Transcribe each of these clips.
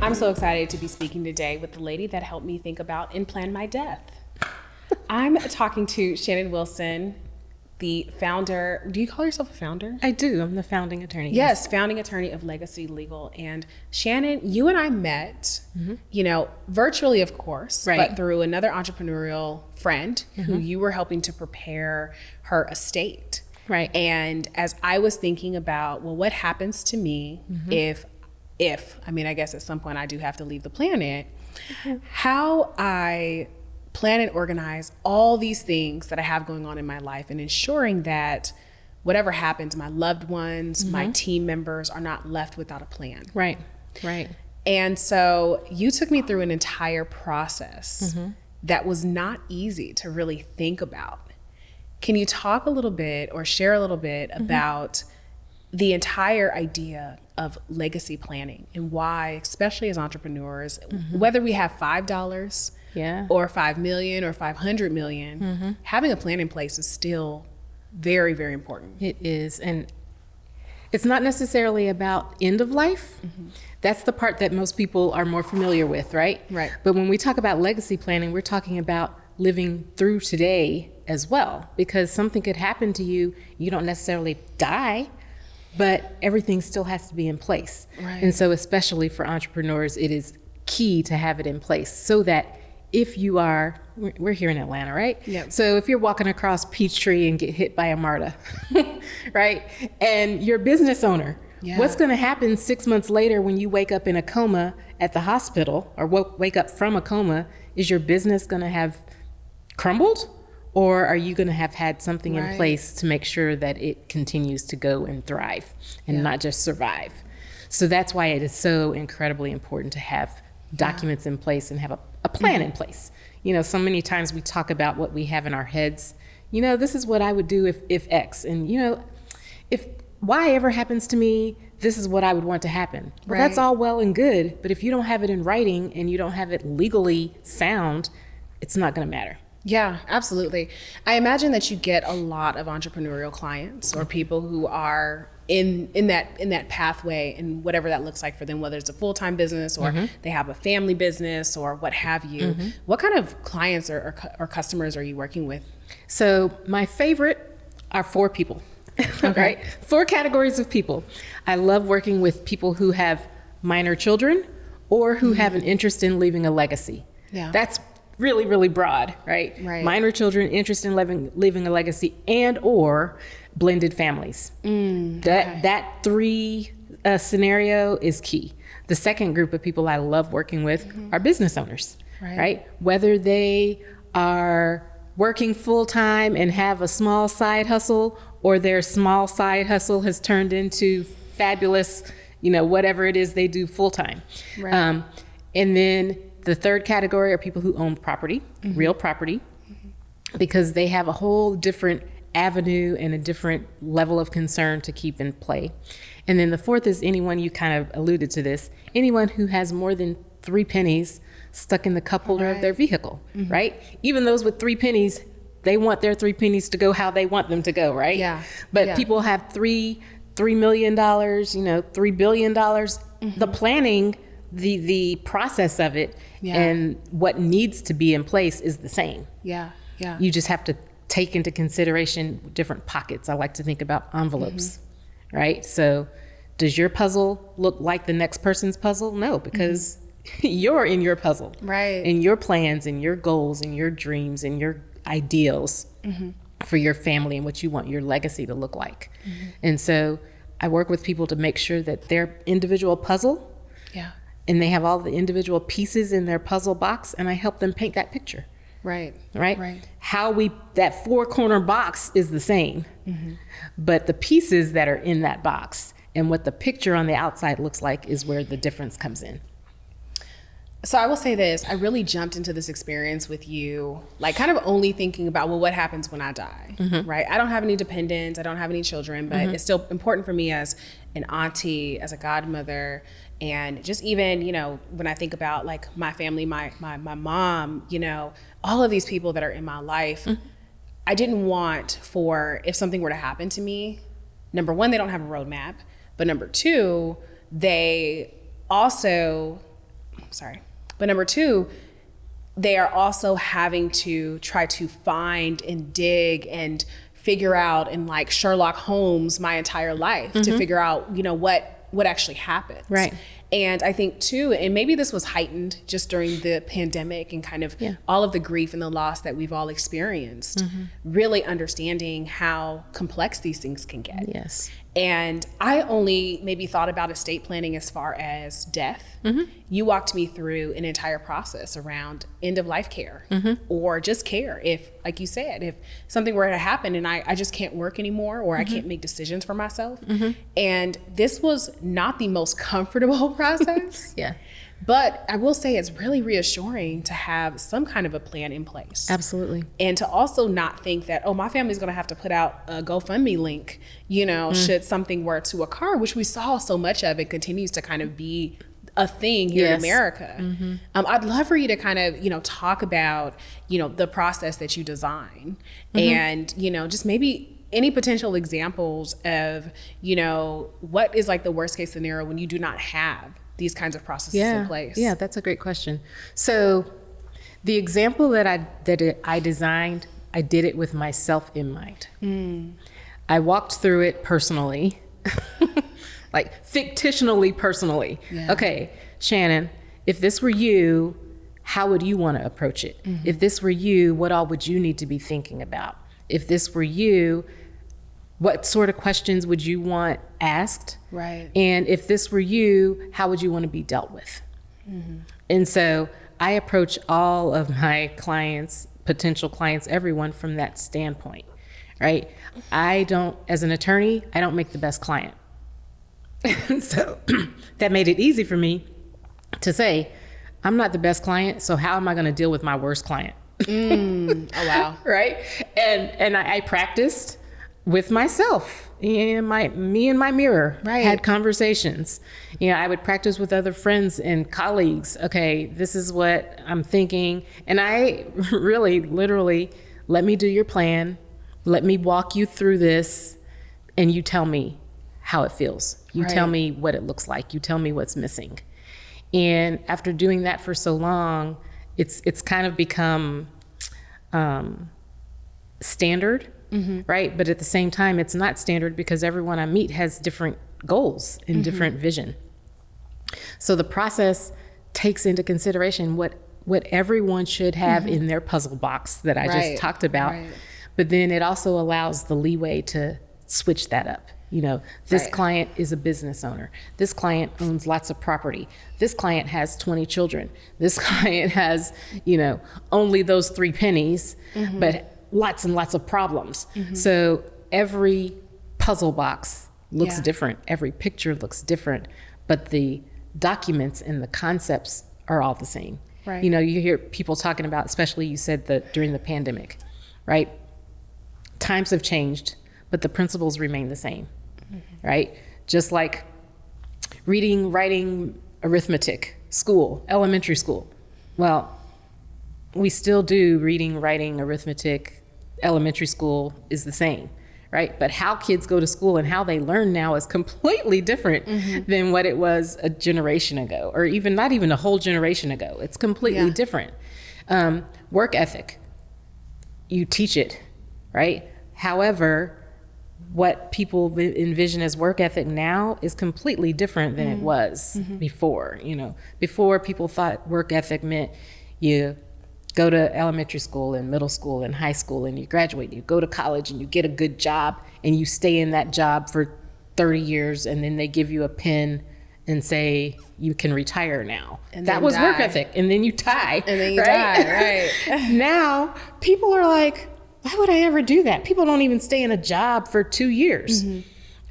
I'm so excited to be speaking today with the lady that helped me think about and plan my death. I'm talking to Shannon Wilson, the founder. Do you call yourself a founder? I do. I'm the founding attorney. Yes, founding attorney of Legacy Legal. And Shannon, you and I met, virtually, of course, right, but through another entrepreneurial friend who you were helping to prepare her estate. Right. And as I was thinking about, well, what happens to me if, I guess at some point I do have to leave the planet, how I plan and organize all these things that I have going on in my life and ensuring that whatever happens, my loved ones, my team members are not left without a plan. Right, right. And so you took me through an entire process that was not easy to really think about. Can you talk a little bit or share a little bit about the entire idea of legacy planning and why, especially as entrepreneurs, whether we have $5 or 5 million or 500 million, having a plan in place is still very, very important. It is. And it's not necessarily about end of life. That's the part that most people are more familiar with, right? Right. But when we talk about legacy planning, we're talking about living through today as well, because something could happen to you. You don't necessarily die, but everything still has to be in place. Right. And so especially for entrepreneurs, it is key to have it in place so that if you are, we're here in Atlanta, right? Yep. So if you're walking across Peachtree and get hit by a MARTA, right? And you're a business owner, what's going to happen 6 months later when you wake up in a coma at the hospital or wake up from a coma? Is your business going to have crumbled? Or are you going to have had something in place to make sure that it continues to go and thrive and not just survive? So that's why it is so incredibly important to have documents in place and have a plan in place. You know, so many times we talk about what we have in our heads. You know, this is what I would do if X. And, you know, if Y ever happens to me, this is what I would want to happen. Well, that's all well and good. But if you don't have it in writing and you don't have it legally sound, it's not going to matter. Yeah, absolutely. I imagine that you get a lot of entrepreneurial clients or people who are in that pathway and whatever that looks like for them, whether it's a full-time business or they have a family business or what have you. What kind of clients or customers are you working with? So my favorite are 4 people, right? 4 categories of people. I love working with people who have minor children or who have an interest in leaving a legacy. Yeah. That's really, really broad, right? Minor children, interest in leaving a legacy, and or blended families. That 3 scenario is key. The second group of people I love working with are business owners, right? Whether they are working full-time and have a small side hustle, or their small side hustle has turned into fabulous, whatever it is they do full-time. And then the third category are people who own property, real property, because they have a whole different avenue and a different level of concern to keep in play. And then the fourth is anyone, you kind of alluded to this, anyone who has more than 3 pennies stuck in the cup holder of their vehicle, right? Even those with 3 pennies, they want their 3 pennies to go how they want them to go, right? Yeah. But people have $3 million, $3 billion. The planning, the process of it and what needs to be in place is the same. Yeah. You just have to take into consideration different pockets. I like to think about envelopes, right? So does your puzzle look like the next person's puzzle? No, because you're in your puzzle. Right. And your plans and your goals and your dreams and your ideals for your family and what you want your legacy to look like. And so I work with people to make sure that their individual puzzle and they have all the individual pieces in their puzzle box, and I help them paint that picture. Right. How that 4-corner box is the same, but the pieces that are in that box and what the picture on the outside looks like is where the difference comes in. So I will say this, I really jumped into this experience with you, like kind of only thinking about, well, what happens when I die, right? I don't have any dependents, I don't have any children, but it's still important for me as an auntie, as a godmother, and just even, when I think about like my family, my mom, all of these people that are in my life, I didn't want for, if something were to happen to me, number one, they don't have a roadmap, but number two, they also But number two, they are also having to try to find and dig and figure out, and like Sherlock Holmes my entire life to figure out, what actually happened. Right. And I think too, and maybe this was heightened just during the pandemic and kind of all of the grief and the loss that we've all experienced, really understanding how complex these things can get. Yes. And I only maybe thought about estate planning as far as death. You walked me through an entire process around end of life care or just care. If, like you said, if something were to happen and I just can't work anymore, or I can't make decisions for myself. And this was not the most comfortable process. But I will say it's really reassuring to have some kind of a plan in place. Absolutely. And to also not think that, my family's going to have to put out a GoFundMe link, should something were to occur, which we saw so much of. It continues to kind of be a thing here in America. I'd love for you to kind of, talk about, the process that you design and, just maybe any potential examples of, what is like the worst case scenario when you do not have these kinds of processes in place. Yeah, that's a great question. So the example that I designed, I did it with myself in mind. I walked through it personally, like fictionally personally. Okay, Shannon, if this were you, how would you want to approach it? If this were you, what all would you need to be thinking about? If this were you, what sort of questions would you want asked? Right. And if this were you, how would you want to be dealt with? And so I approach all of my clients, potential clients, everyone from that standpoint, right? As an attorney, I don't make the best client. And so that made it easy for me to say, I'm not the best client, so how am I going to deal with my worst client? Oh, wow. Right? And I practiced with myself, and me and my mirror had conversations. I would practice with other friends and colleagues. Okay, this is what I'm thinking. And I really, literally, let me do your plan. Let me walk you through this, and you tell me how it feels. You tell me what it looks like. You tell me what's missing. And after doing that for so long, it's kind of become standard. Right. But at the same time, it's not standard because everyone I meet has different goals and different vision. So the process takes into consideration what everyone should have in their puzzle box that I just talked about. But then it also allows the leeway to switch that up. This client is a business owner. This client owns lots of property. This client has 20 children. This client has, only those 3 pennies, but lots and lots of problems. So every puzzle box looks different. Every picture looks different, but the documents and the concepts are all the same. You hear people talking about, especially you said that during the pandemic, right? Times have changed, but the principles remain the same, right? Just like reading, writing, arithmetic, elementary school. Well, we still do reading, writing, arithmetic. Elementary school is the same, right? But how kids go to school and how they learn now is completely different than what it was a generation ago, or not even a whole generation ago. It's completely different. Work ethic, you teach it, right? However, what people envision as work ethic now is completely different than it was before. Before people thought work ethic meant you go to elementary school and middle school and high school and you graduate, you go to college and you get a good job and you stay in that job for 30 years and then they give you a pen and say you can retire now. And that was work ethic. And then you die. And then you die, right. Now people are like, why would I ever do that? People don't even stay in a job for 2 years.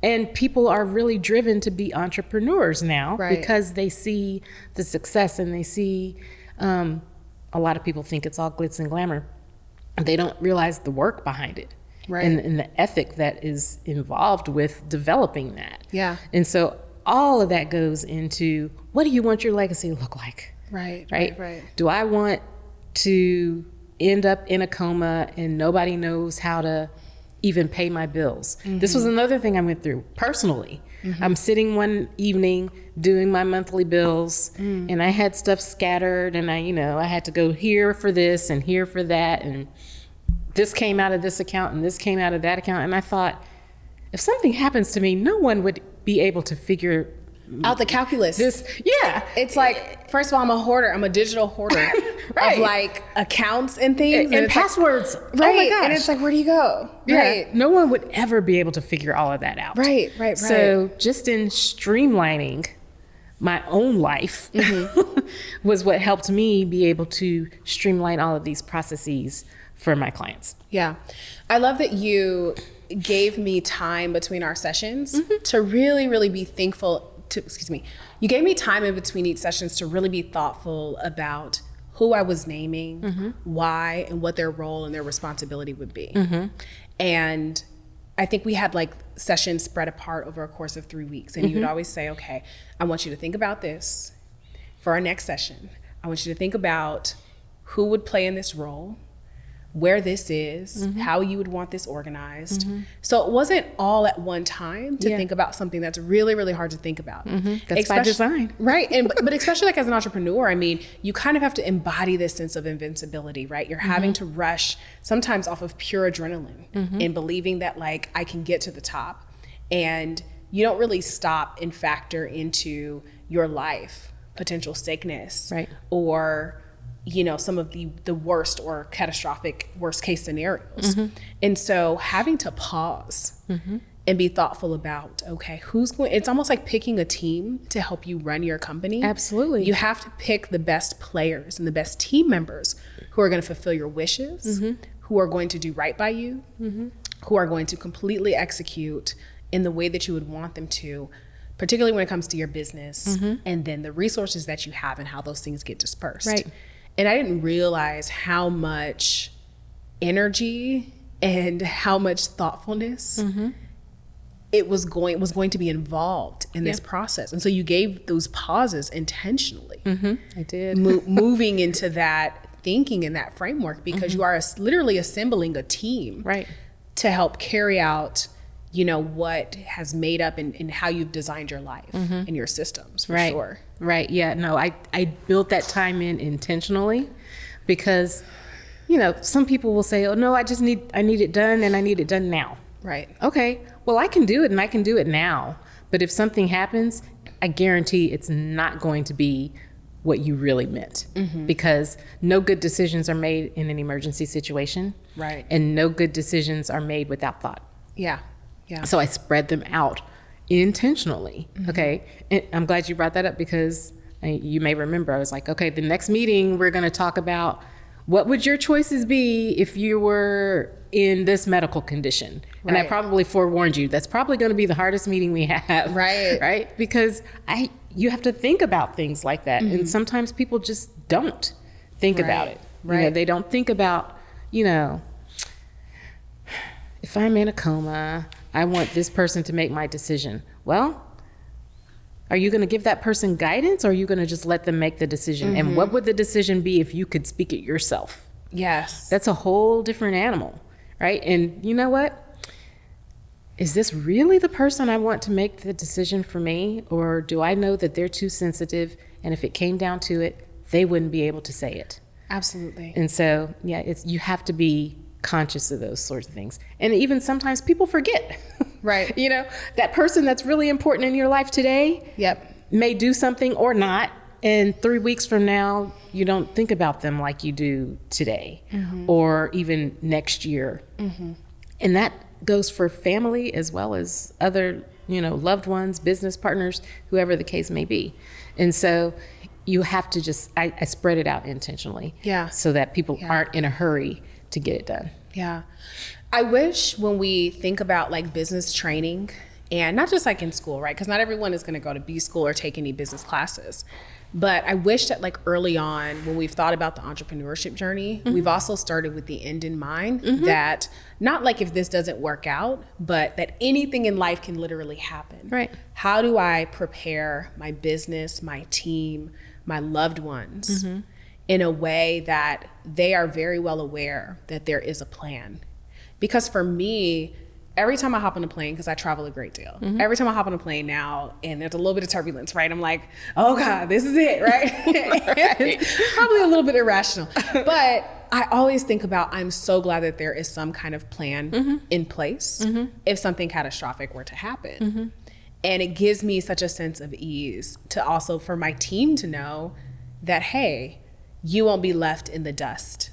And people are really driven to be entrepreneurs now because they see the success and they see, a lot of people think it's all glitz and glamour. They don't realize the work behind it and the ethic that is involved with developing that. And so all of that goes into, what do you want your legacy to look like? Right. Do I want to end up in a coma and nobody knows how to even pay my bills. This was another thing I went through personally. I'm sitting one evening doing my monthly bills, and I had stuff scattered, and I had to go here for this and here for that, and this came out of this account and this came out of that account. And I thought, if something happens to me, no one would be able to figure out the calculus. It's like, first of all, I'm a hoarder. I'm a digital hoarder of like accounts and things and passwords. Like, right. Oh my gosh. And it's like, where do you go? Yeah. Right. No one would ever be able to figure all of that out. Right. So just in streamlining my own life was what helped me be able to streamline all of these processes for my clients. Yeah. I love that you gave me time between our sessions to really, really be thankful to, you gave me time in between each sessions to really be thoughtful about who I was naming, why, and what their role and their responsibility would be. And I think we had like sessions spread apart over a course of 3 weeks. And you would always say, okay, I want you to think about this for our next session. I want you to think about who would play in this role, where this is, how you would want this organized. So it wasn't all at one time to think about something that's really, really hard to think about. That's by design. Right. But especially like as an entrepreneur, I mean, you kind of have to embody this sense of invincibility, right? You're having to rush sometimes off of pure adrenaline and believing that like I can get to the top. And you don't really stop and factor into your life, potential sickness, or some of the worst or catastrophic worst case scenarios. And so having to pause and be thoughtful about, okay, it's almost like picking a team to help you run your company. Absolutely. You have to pick the best players and the best team members who are going to fulfill your wishes, who are going to do right by you, who are going to completely execute in the way that you would want them to, particularly when it comes to your business, and then the resources that you have and how those things get dispersed. Right. And I didn't realize how much energy and how much thoughtfulness it was going to be involved in this process. And so you gave those pauses intentionally. I did. Moving into that thinking and that framework, because you are literally assembling a team to help carry out what has made up and how you've designed your life and your systems, for sure. Right. Yeah. No, I built that time in intentionally because, some people will say, oh no, I need it done and I need it done now. Right. Okay. Well, I can do it and I can do it now. But if something happens, I guarantee it's not going to be what you really meant, because no good decisions are made in an emergency situation. Right. And no good decisions are made without thought. Yeah. So I spread them out intentionally. Okay. And I'm glad you brought that up, because you may remember, I was like, okay, the next meeting, we're going to talk about what would your choices be if you were in this medical condition. And I probably forewarned you, that's probably going to be the hardest meeting we have. Right. Because you have to think about things like that. And sometimes people just don't think about it. They don't think about, if I'm in a coma, I want this person to make my decision. Well, are you going to give that person guidance, or are you going to just let them make the decision? And what would the decision be if you could speak it yourself? Yes. That's a whole different animal, right? And you know what? Is this really the person I want to make the decision for me? Or do I know that they're too sensitive, and if it came down to it, they wouldn't be able to say it? Absolutely. And so, you have to be conscious of those sorts of things. And even sometimes people forget. Right. That person that's really important in your life today may do something or not, and 3 weeks from now you don't think about them like you do today, or even next year. And that goes for family as well as other loved ones, business partners, whoever the case may be. And so you have to just I spread it out intentionally, so that people aren't in a hurry to get it done. Yeah. I wish when we think about like business training, and not just like in school, right? Because not everyone is going to go to B school or take any business classes. But I wish that like early on, when we've thought about the entrepreneurship journey, we've also started with the end in mind, that not like if this doesn't work out, but that anything in life can literally happen. Right. How do I prepare my business, my team, my loved ones in a way that they are very well aware that there is a plan? Because for me, every time I hop on a plane, because I travel a great deal, every time I hop on a plane now and there's a little bit of turbulence, right? I'm like, oh God, this is it, right? It's probably a little bit irrational. But I always think about, I'm so glad that there is some kind of plan in place if something catastrophic were to happen. And it gives me such a sense of ease to also, for my team to know that, hey, you won't be left in the dust,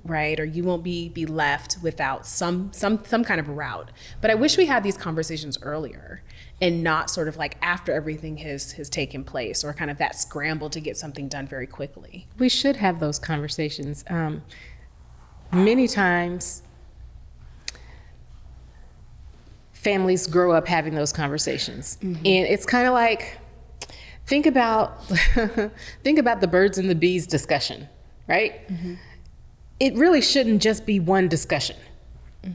right? Or you won't be left without some kind of route. But I wish we had these conversations earlier and not sort of like after everything has taken place, or kind of that scramble to get something done very quickly. We should have those conversations. Many times, families grow up having those conversations. And it's kind of like, think about the birds and the bees discussion, right? It really shouldn't just be one discussion.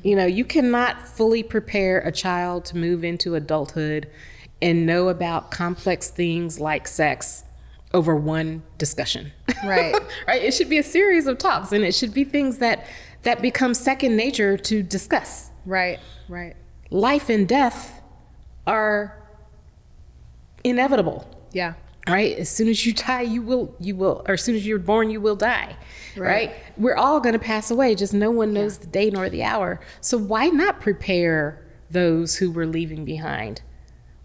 You know, you cannot fully prepare a child to move into adulthood and know about complex things like sex over one discussion. Right. Right? It should be a series of talks, and it should be things that become second nature to discuss. Right, right. Life and death are inevitable. Yeah. Right? As soon as you die, you will, or as soon as you're born, you will die. Right? We're all going to pass away. Just no one knows the day nor the hour. So why not prepare those who we're leaving behind?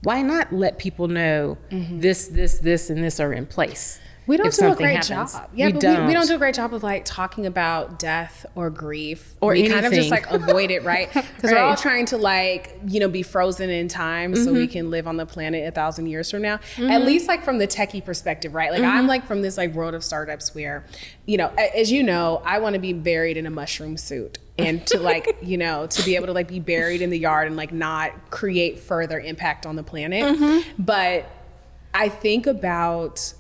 Why not let people know this, and this are in place? We don't do a great happens. job. Yeah, we don't do a great job of like talking about death or grief. Or we anything. kind of just like avoid it, right? Because we're all trying to like, you know, be frozen in time so we can live on the planet 1,000 years from now. At least like from the techie perspective, right? Like I'm like from this like world of startups where, you know, as you know, I want to be buried in a mushroom suit. And to like, you know, to be able to like be buried in the yard and like not create further impact on the planet. But I think about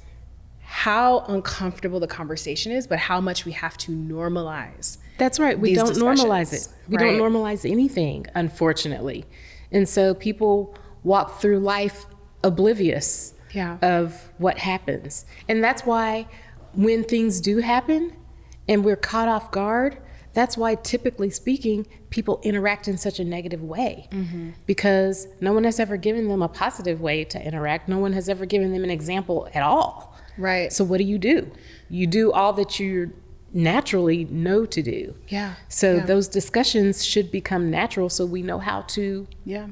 how uncomfortable the conversation is, but how much we have to normalize. That's right. We don't normalize it. We don't normalize anything, unfortunately. And so people walk through life oblivious of what happens. And that's why when things do happen and we're caught off guard, that's why typically speaking, people interact in such a negative way because no one has ever given them a positive way to interact. No one has ever given them an example at all. Right. So what do? You do all that you naturally know to do. Yeah. So those discussions should become natural so we know how to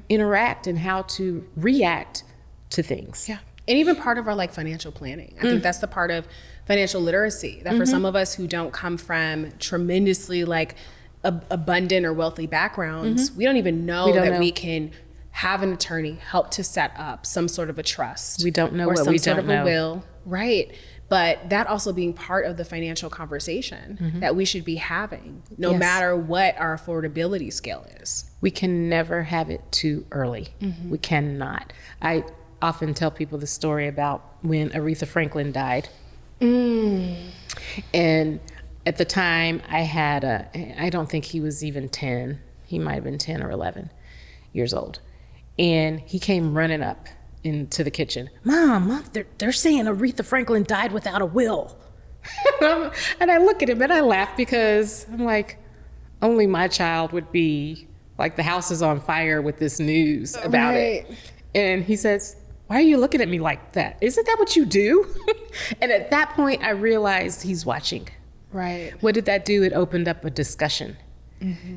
interact and how to react to things. Yeah. And even part of our like financial planning. I think that's the part of financial literacy that for some of us who don't come from tremendously like abundant or wealthy backgrounds, we don't even know that we can have an attorney help to set up some sort of a trust. We don't know or what some we sort don't of a know. will. Right. But that also being part of the financial conversation that we should be having, no matter what our affordability scale is. We can never have it too early. We cannot. I often tell people the story about when Aretha Franklin died. And at the time I don't think he was even 10. He might have been 10 or 11 years old. And he came running up into the kitchen. Mom, they're saying Aretha Franklin died without a will. And I look at him and I laugh because I'm like, only my child would be like, the house is on fire with this news about it. And he says, why are you looking at me like that? Isn't that what you do? And at that point, I realized he's watching. Right. What did that do? It opened up a discussion.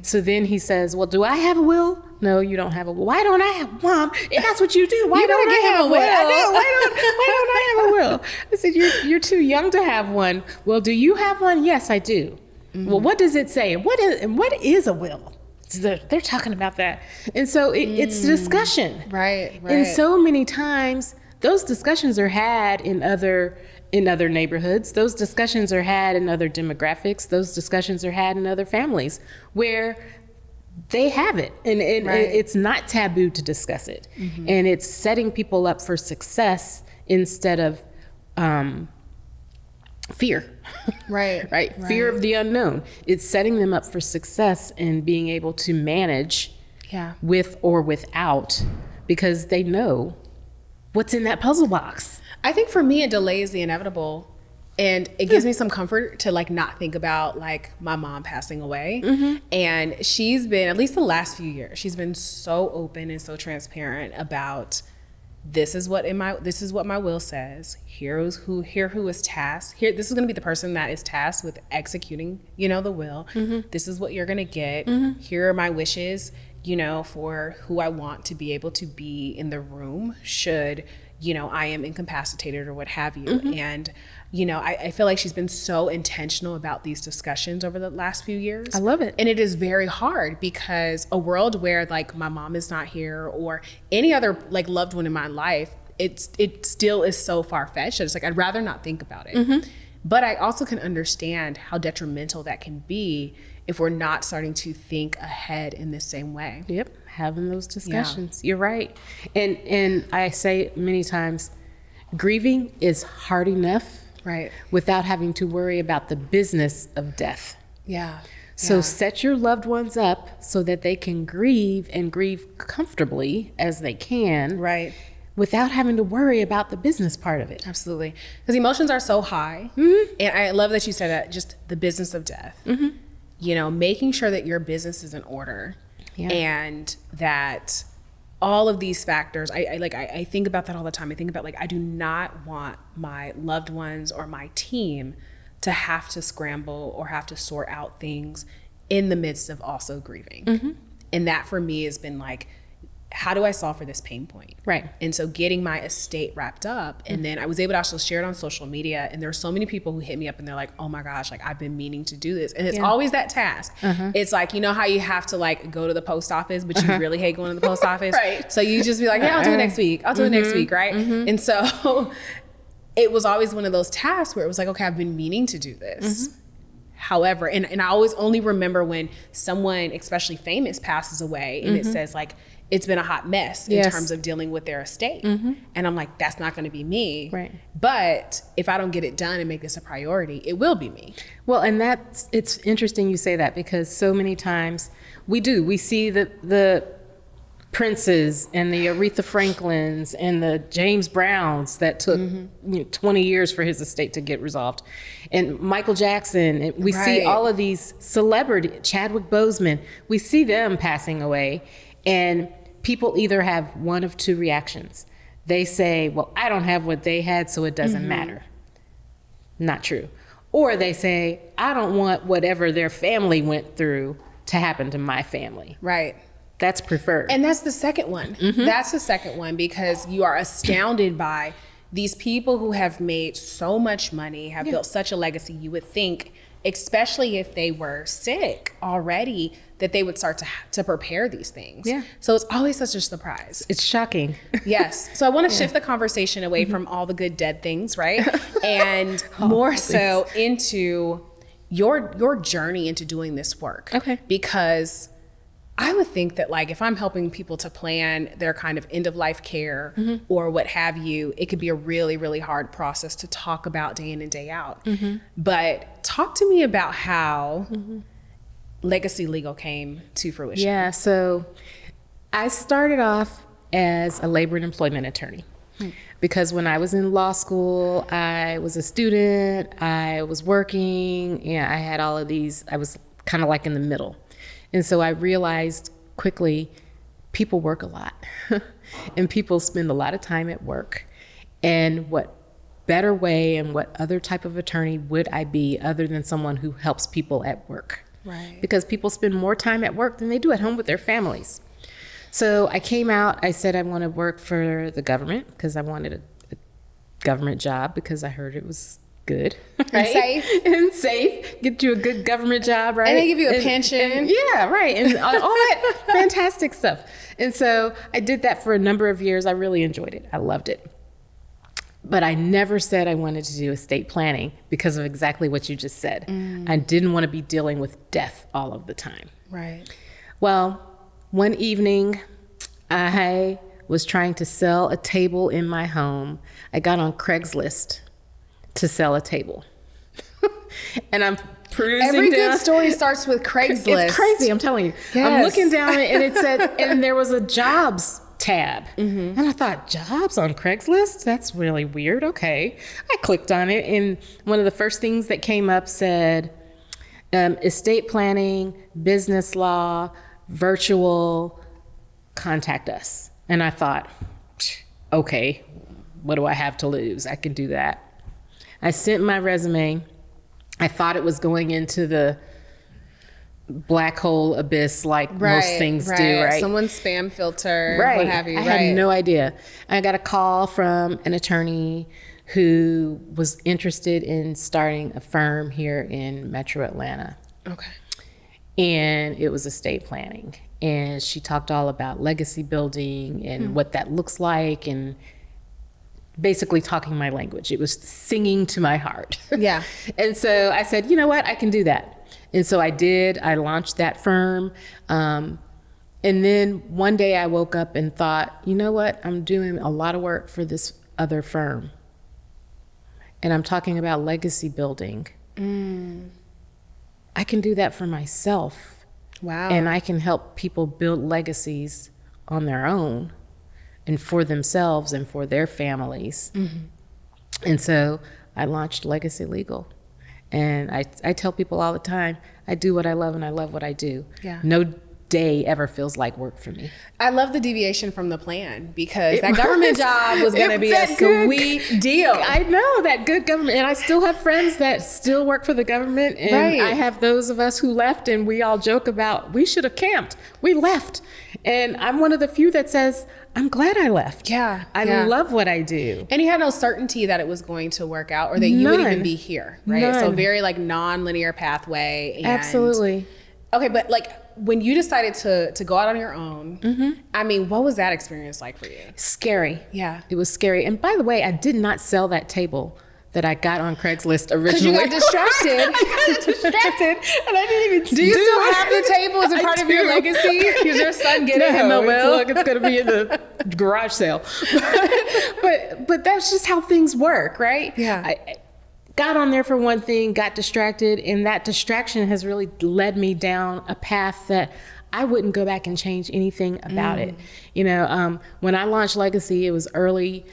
So then he says, well, do I have a will? No, you don't have a will. Why don't I have, Mom? If that's what you do, why don't I have a will? I know, why don't I have a will? I said, you're too young to have one. Well, do you have one? Yes, I do. Well, what does it say? What is a will? They're talking about that. And so it's discussion. Right. And so many times those discussions are had in other neighborhoods. Those discussions are had in other demographics. Those discussions are had in other families where they have it. And it's not taboo to discuss it. And it's setting people up for success instead of fear. Right. Fear of the unknown. It's setting them up for success and being able to manage with or without, because they know what's in that puzzle box. I think for me, it delays the inevitable And it gives me some comfort to like not think about like my mom passing away. And she's been, at least the last few years, she's been so open and so transparent about this is what my will says. Here who is tasked. Here, this is going to be the person that is tasked with executing, the will. This is what you're going to get. Here are my wishes, for who I want to be able to be in the room should, I am incapacitated or what have you. And, I feel like she's been so intentional about these discussions over the last few years. I love it. And it is very hard because a world where like my mom is not here or any other like loved one in my life, it still is so far-fetched. It's like, I'd rather not think about it. But I also can understand how detrimental that can be if we're not starting to think ahead in the same way. Yep, having those discussions. Yeah. You're right. And I say many times, grieving is hard enough, right, without having to worry about the business of death. Yeah. So set your loved ones up so that they can grieve and grieve comfortably as they can. Right. Without having to worry about the business part of it. Absolutely. Because emotions are so high. And I love that you said that, just the business of death. Making sure that your business is in order. Yeah. And that all of these factors, I think about that all the time. I think about like, I do not want my loved ones or my team to have to scramble or have to sort out things in the midst of also grieving. And that for me has been like, how do I solve for this pain point? Right. And so getting my estate wrapped up, and then I was able to actually share it on social media, and there are so many people who hit me up and they're like, oh my gosh, like I've been meaning to do this. And it's always that task. It's like, how you have to like go to the post office, but you really hate going to the post office. Right. So you just be like, yeah, I'll do it next week. I'll do it next week. Right. And so it was always one of those tasks where it was like, okay, I've been meaning to do this. However, and I always only remember when someone, especially famous, passes away and it says like, it's been a hot mess in terms of dealing with their estate. And I'm like, that's not going to be me. Right. But if I don't get it done and make this a priority, it will be me. Well, and it's interesting you say that, because so many times we see the Princes and the Aretha Franklins and the James Browns that took 20 years for his estate to get resolved. And Michael Jackson, and we see all of these celebrities, Chadwick Boseman, we see them passing away. And people either have one of two reactions. They say, well, I don't have what they had, so it doesn't matter. Not true. Or they say, I don't want whatever their family went through to happen to my family. Right. That's preferred. And that's the second one. That's the second one, because you are astounded by these people who have made so much money, have built such a legacy. You would think, especially if they were sick already, that they would start to prepare these things. Yeah. So it's always such a surprise. It's shocking. Yes. So I want to shift the conversation away from all the good dead things, right? And more so into your journey into doing this work. Okay. Because I would think that like if I'm helping people to plan their kind of end of life care or what have you, it could be a really, really hard process to talk about day in and day out. But talk to me about how Legacy Legal came to fruition. Yeah, so I started off as a labor and employment attorney because when I was in law school, I was a student, I was working, I had all of these, I was kind of like in the middle. And so I realized quickly, people work a lot and people spend a lot of time at work. And what better way and what other type of attorney would I be other than someone who helps people at work? Right. Because people spend more time at work than they do at home with their families. So I came out, I said I want to work for the government because I wanted a government job because I heard it was good. Right? And safe. And safe. Get you a good government job, right? And they give you a pension. Yeah, right. And all that fantastic stuff. And so I did that for a number of years. I really enjoyed it. I loved it. But I never said I wanted to do estate planning because of exactly what you just said. I didn't want to be dealing with death all of the time. Right. Well, one evening, I was trying to sell a table in my home. I got on Craigslist to sell a table. And I'm perusing Every down. good story starts with Craigslist. It's crazy, I'm telling you. Yes. I'm looking down and it said, and there was a jobs tab. And I thought, jobs on Craigslist? That's really weird. Okay. I clicked on it, and one of the first things that came up said, estate planning, business law, virtual, contact us. And I thought, okay, what do I have to lose? I can do that. I sent my resume. I thought it was going into the black hole abyss like most things do, right? Someone's spam filter, right. what have you. I had no idea. I got a call from an attorney who was interested in starting a firm here in Metro Atlanta. Okay. And it was estate planning. And she talked all about legacy building and what that looks like, and basically talking my language. It was singing to my heart. Yeah. And so I said, you know what, I can do that. And so I did. I launched that firm. And then one day I woke up and thought, you know what, I'm doing a lot of work for this other firm. And I'm talking about legacy building. I can do that for myself. Wow. And I can help people build legacies on their own and for themselves and for their families. And so I launched Legacy Legal. And I tell people all the time, I do what I love and I love what I do. Yeah. No day ever feels like work for me. I love the deviation from the plan, because that government job was going to be a sweet deal. I know, that good government. And I still have friends that still work for the government. And I have those of us who left, and we all joke about, we should have camped. We left. And I'm one of the few that says, I'm glad I left. Yeah. I love what I do. And you had no certainty that it was going to work out, or that you would even be here, right? None. So very like non-linear pathway. And, absolutely. Okay, but like when you decided to go out on your own, I mean, what was that experience like for you? Scary. Yeah. It was scary. And by the way, I did not sell that table that I got on Craigslist originally. Because you got distracted. I got distracted, and I didn't even do you still have the table as a part of your legacy? Is your son getting it? It's going to be in the garage sale. But that's just how things work, right? Yeah. I got on there for one thing, got distracted, and that distraction has really led me down a path that I wouldn't go back and change anything about it. You know, when I launched Legacy, it was early,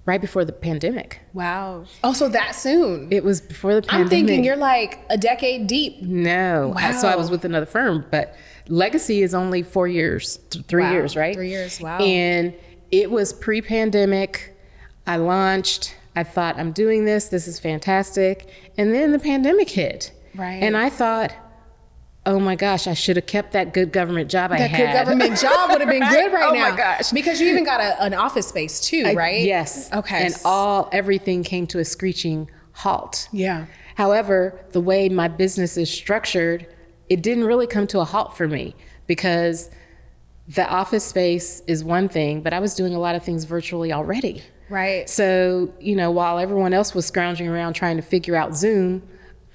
right before the pandemic. Wow. Oh, so that soon? It was before the pandemic. I'm thinking you're like a decade deep. No. Wow. So I was with another firm, but Legacy is only 4 years, 3 years, right? 3 years, wow. And it was pre-pandemic. I launched. I thought, I'm doing this. This is fantastic. And then the pandemic hit. Right. And I thought, oh my gosh, I should have kept that good government job I had. That good government job would have been good right now. Oh my gosh. Because you even got an office space too, right? Yes. Okay. And everything came to a screeching halt. Yeah. However, the way my business is structured, it didn't really come to a halt for me, because the office space is one thing, but I was doing a lot of things virtually already. Right. So, you know, while everyone else was scrounging around trying to figure out Zoom,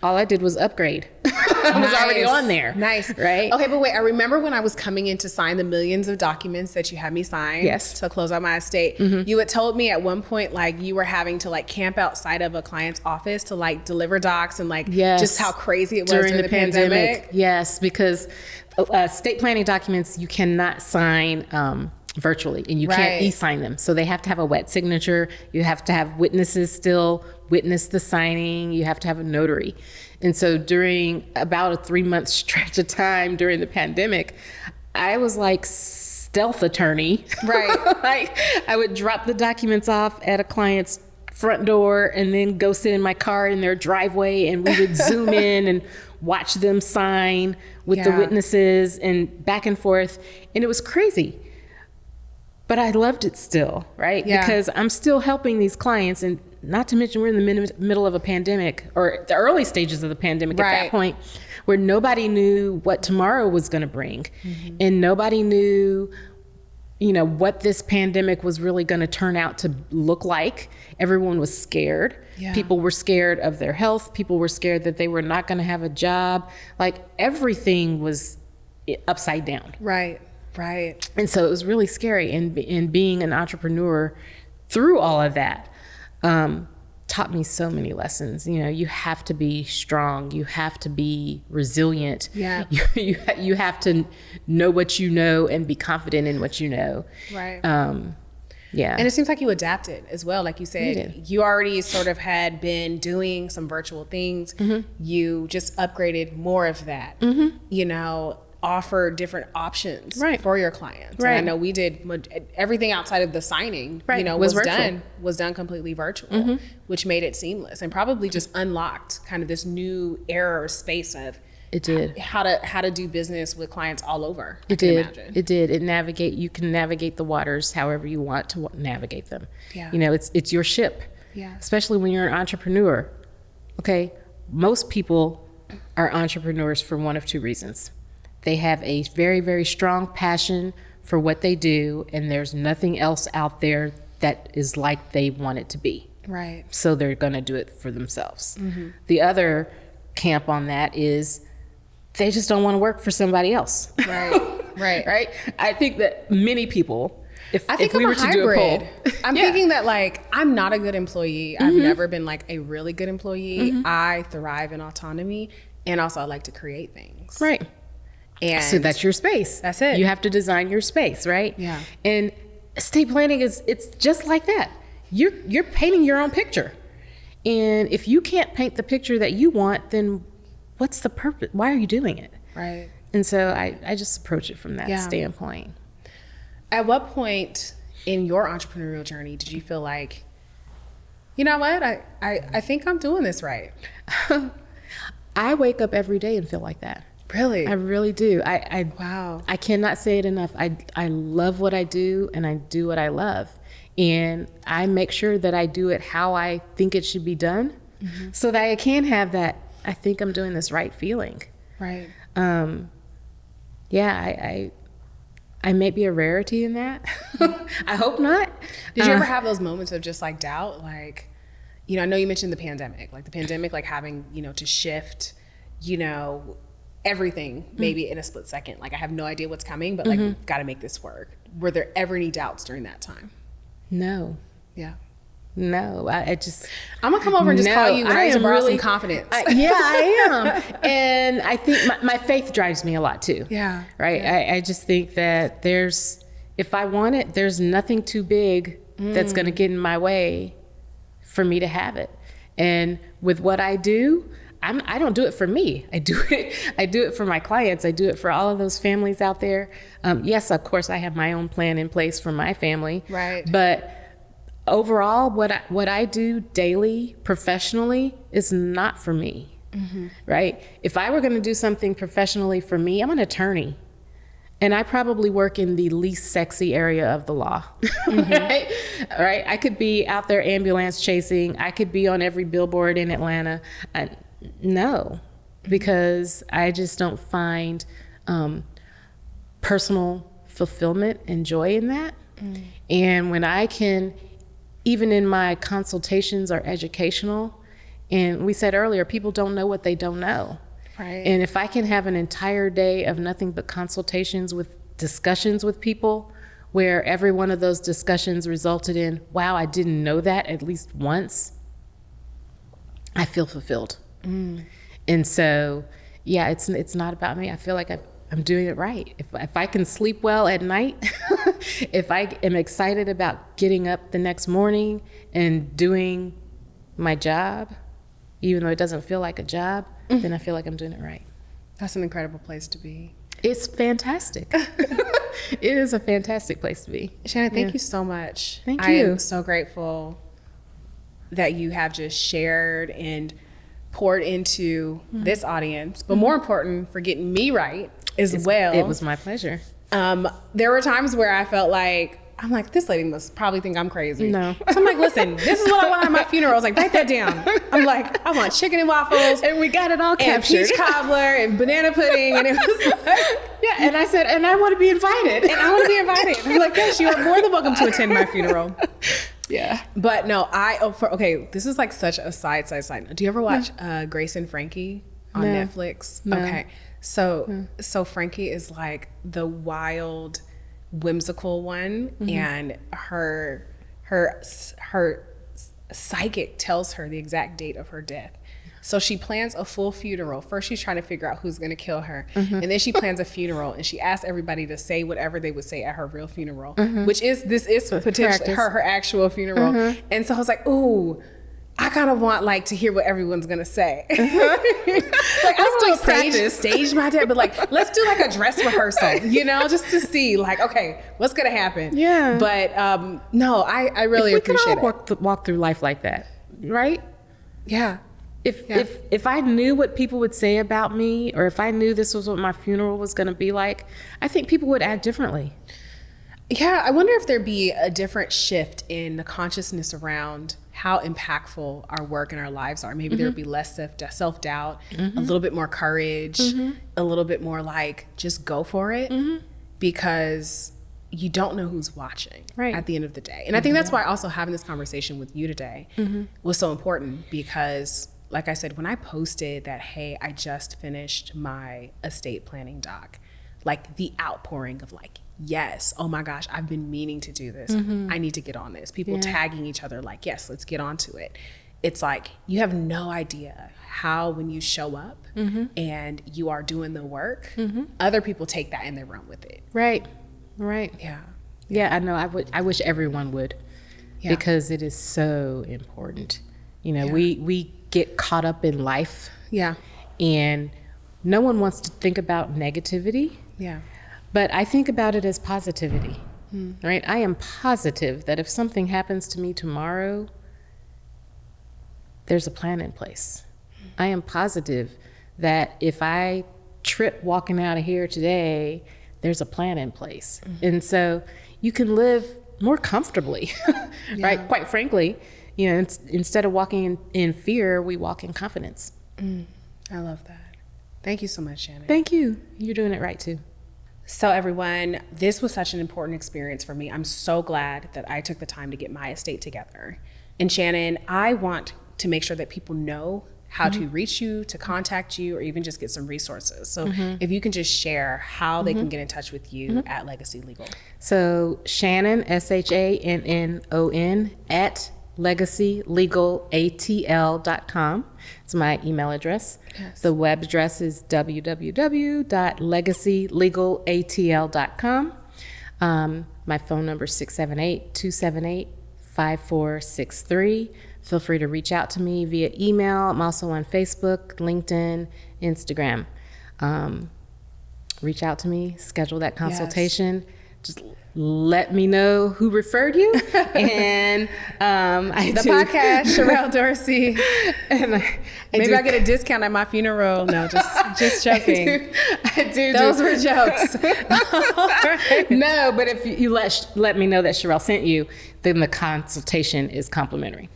all I did was upgrade. I was already on there. Nice. Right? Okay, but wait, I remember when I was coming in to sign the millions of documents that you had me sign to close out my estate, you had told me at one point, like, you were having to like camp outside of a client's office to like deliver docs, and like just how crazy it was during the pandemic. Yes, because estate planning documents, you cannot sign virtually, and you can't e-sign them. So they have to have a wet signature. You have to have witnesses still witness the signing. You have to have a notary. And so during about a 3-month stretch of time during the pandemic, I was like stealth attorney. Right. Like, I would drop the documents off at a client's front door and then go sit in my car in their driveway, and we would zoom in and watch them sign with the witnesses and back and forth. And it was crazy. But I loved it still, right? Yeah. Because I'm still helping these clients, and not to mention we're in the middle of a pandemic, or the early stages of the pandemic at that point, where nobody knew what tomorrow was going to bring. And nobody knew, you know, what this pandemic was really going to turn out to look like. Everyone was scared. Yeah. People were scared of their health. People were scared that they were not going to have a job. Like, everything was upside down. Right. Right. And so it was really scary. And being an entrepreneur through all of that, taught me so many lessons. You know, you have to be strong. You have to be resilient. Yeah. You have to know what you know and be confident in what you know. Right. Yeah. And it seems like you adapted as well. Like you said, you already sort of had been doing some virtual things. You just upgraded more of that, you know, offer different options for your clients. Right. And I know we did everything outside of the signing, you know, was done completely virtual, which made it seamless and probably just unlocked kind of this new era or space of how to do business with clients all over. You can navigate the waters however you want to navigate them. Yeah. You know, it's your ship. Yeah. Especially when you're an entrepreneur. Okay. Most people are entrepreneurs for one of two reasons. They have a very, very strong passion for what they do, and there's nothing else out there that is like they want it to be. Right. So they're going to do it for themselves. The other camp on that is they just don't want to work for somebody else. Right. I think that many people, if we were to do a poll, I'm thinking that like I'm not a good employee. I've never been like a really good employee. I thrive in autonomy, and also I like to create things. Right. And so that's your space. That's it. You have to design your space, right? Yeah. And estate planning it's just like that. You're painting your own picture. And if you can't paint the picture that you want, then what's the purpose? Why are you doing it? Right. And so I just approach it from that standpoint. At what point in your entrepreneurial journey did you feel like, you know what, I think I'm doing this right? I wake up every day and feel like that. Really? I really do. Wow. I cannot say it enough. I love what I do, and I do what I love. And I make sure that I do it how I think it should be done so that I can have that, I think I'm doing this right feeling. Right. Yeah, I may be a rarity in that. I hope not. Did you ever have those moments of just like doubt? Like, you know, I know you mentioned the pandemic, like having, you know, to shift, you know, everything maybe in a split second. Like I have no idea what's coming, but like we've got to make this work. Were there ever any doubts during that time? No. Yeah. No, I'm gonna come over and just call you raise and borrow some confidence. I am. And I think my faith drives me a lot too. Yeah. Right. Yeah. I just think that if I want it, there's nothing too big that's gonna get in my way for me to have it. And with what I do, I don't do it for me. I do it for my clients. I do it for all of those families out there. Yes, of course, I have my own plan in place for my family. Right. But overall, what I do daily, professionally, is not for me. Right? If I were going to do something professionally for me, I'm an attorney. And I probably work in the least sexy area of the law, right? Right? I could be out there ambulance chasing. I could be on every billboard in Atlanta. No, because I just don't find personal fulfillment and joy in that. And when I can, even in my consultations or educational, and we said earlier, people don't know what they don't know. Right. And if I can have an entire day of nothing but consultations with discussions with people, where every one of those discussions resulted in, wow, I didn't know that at least once, I feel fulfilled. And so, yeah, it's not about me. I feel like I'm doing it right. If I can sleep well at night, if I am excited about getting up the next morning and doing my job, even though it doesn't feel like a job, then I feel like I'm doing it right. That's an incredible place to be. It's fantastic. It is a fantastic place to be. Shannon, thank you so much. Thank you. I am so grateful that you have just shared and poured into this audience, but more important, for getting me right as well. It was my pleasure. There were times where I felt like, I'm like, this lady must probably think I'm crazy. No. So I'm like, listen, this is what I want at my funeral. I was like, write that down. I'm like, I want chicken and waffles. And we got it all captured. And peach cobbler and banana pudding. And it was like, yeah. And I said, and I want to be invited. And I want to be invited. I'm like, yes, you are more than welcome to attend my funeral. Yeah. But no, this is like such a side note. Do you ever watch Grace and Frankie on Netflix? No. Okay. So Frankie is like the wild, whimsical one, and her psychic tells her the exact date of her death. So she plans a full funeral. First, she's trying to figure out who's going to kill her. And then she plans a funeral, and she asks everybody to say whatever they would say at her real funeral, which is, this is potentially her actual funeral. And so I was like, ooh, I kind of want like to hear what everyone's going to say. Like, I still stage my death, but like, let's do like a dress rehearsal, you know, just to see like, okay, what's going to happen? Yeah. But no, I really appreciate it. We could all walk through life like that, right? Yeah. If I knew what people would say about me, or if I knew this was what my funeral was going to be like, I think people would act differently. Yeah, I wonder if there'd be a different shift in the consciousness around how impactful our work and our lives are. Maybe there'd be less self-doubt, a little bit more courage, a little bit more like, just go for it, because you don't know who's watching at the end of the day. And I think that's why also having this conversation with you today was so important, because like I said, when I posted that, hey, I just finished my estate planning doc, like the outpouring of like, yes, oh my gosh, I've been meaning to do this. I need to get on this. People tagging each other like, yes, let's get onto it. It's like, you have no idea how, when you show up and you are doing the work, other people take that and they run with it. Right. Yeah, I know. I wish everyone would, because it is so important. You know, we get caught up in life. Yeah. And no one wants to think about negativity. Yeah. But I think about it as positivity, right? I am positive that if something happens to me tomorrow, there's a plan in place. I am positive that if I trip walking out of here today, there's a plan in place. And so you can live more comfortably, right? Quite frankly, you know, instead of walking in fear, we walk in confidence. I love that. Thank you so much, Shannon. Thank you. You're doing it right too. So everyone, this was such an important experience for me. I'm so glad that I took the time to get my estate together. And Shannon, I want to make sure that people know how to reach you, to contact you, or even just get some resources. So if you can just share how they can get in touch with you at Legacy Legal. So Shannon, SHANNON, at legacylegalatl.com. It's my email address. Yes. The web address is www.legacylegalatl.com. My phone number is 678-278-5463. Feel free to reach out to me via email. I'm also on Facebook, LinkedIn, Instagram. Reach out to me, schedule that consultation. Yes. Just let me know who referred you. And the podcast, Sherrell Dorsey. And maybe I get a discount at my funeral. No, just joking. I do. Those were jokes. No, but if you let me know that Sherrell sent you, then the consultation is complimentary.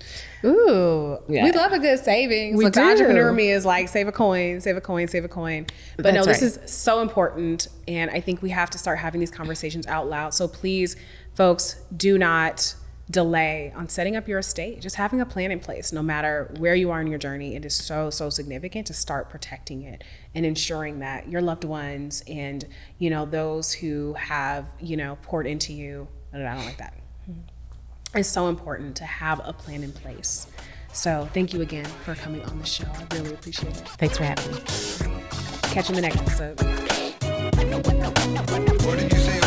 Ooh, we love a good savings. Look, the entrepreneur in me is like, save a coin, save a coin, save a coin. But no, this is so important. And I think we have to start having these conversations out loud. So please, folks, do not delay on setting up your estate. Just having a plan in place, no matter where you are in your journey, it is so significant to start protecting it and ensuring that your loved ones and, you know, those who have, you know, poured into you, I don't like that. It's so important to have a plan in place. So thank you again for coming on the show. I really appreciate it. Thanks for having me. Catch you in the next episode. What did you say?